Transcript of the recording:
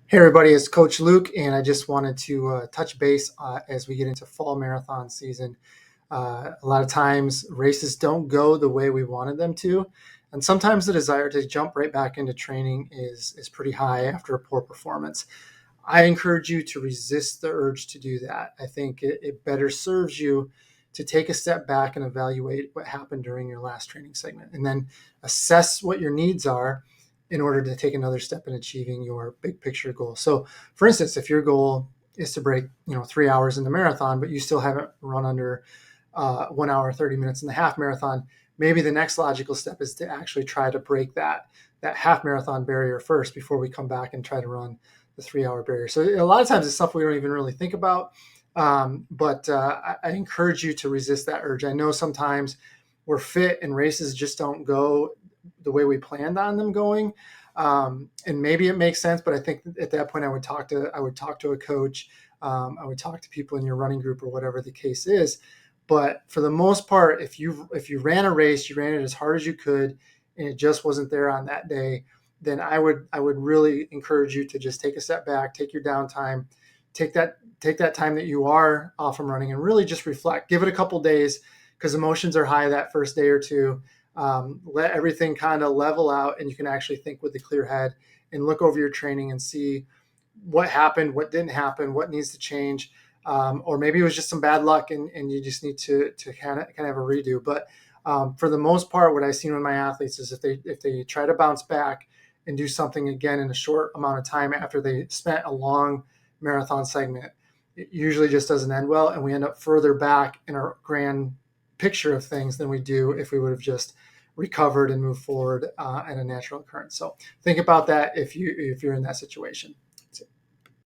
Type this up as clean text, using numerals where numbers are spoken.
Hey everybody, it's Coach Luke, and I just wanted to touch base as we get into fall marathon season. A lot of times races don't go the way we wanted them to, and sometimes the desire to jump right back into training is pretty high after a poor performance. I encourage you to resist the urge to do that. I think it better serves you to take a step back and evaluate what happened during your last training segment, and then assess what your needs are in order to take another step in achieving your big picture goal. So, for instance, if your goal is to break, 3 hours in the marathon, but you still haven't run under 1 hour 30 minutes in the half marathon, maybe the next logical step is to actually try to break that half marathon barrier first before we come back and try to run the 3 hour barrier. So a lot of times it's stuff we don't even really think about. But I encourage you to resist that urge. I know sometimes we're fit and races just don't go the way we planned on them going. And maybe it makes sense, but I think at that point I would talk to a coach. I would talk to people in your running group or whatever the case is. But for the most part, if you ran a race, you ran it as hard as you could, and it just wasn't there on that day, then I would really encourage you to just take a step back, take your downtime, take that time that you are off from running, and really just reflect. Give it a couple days because emotions are high that first day or two. Let everything kind of level out, and you can actually think with a clear head and look over your training and see what happened, what didn't happen, what needs to change, or maybe it was just some bad luck, and you just need to kind of have a redo. But for the most part, what I've seen with my athletes is if they try to bounce back and do something again in a short amount of time after they spent a long marathon segment, it usually just doesn't end well, and we end up further back in our grand picture of things than we do if we would have just recovered and moved forward at a natural occurrence. So think about that if you're in that situation.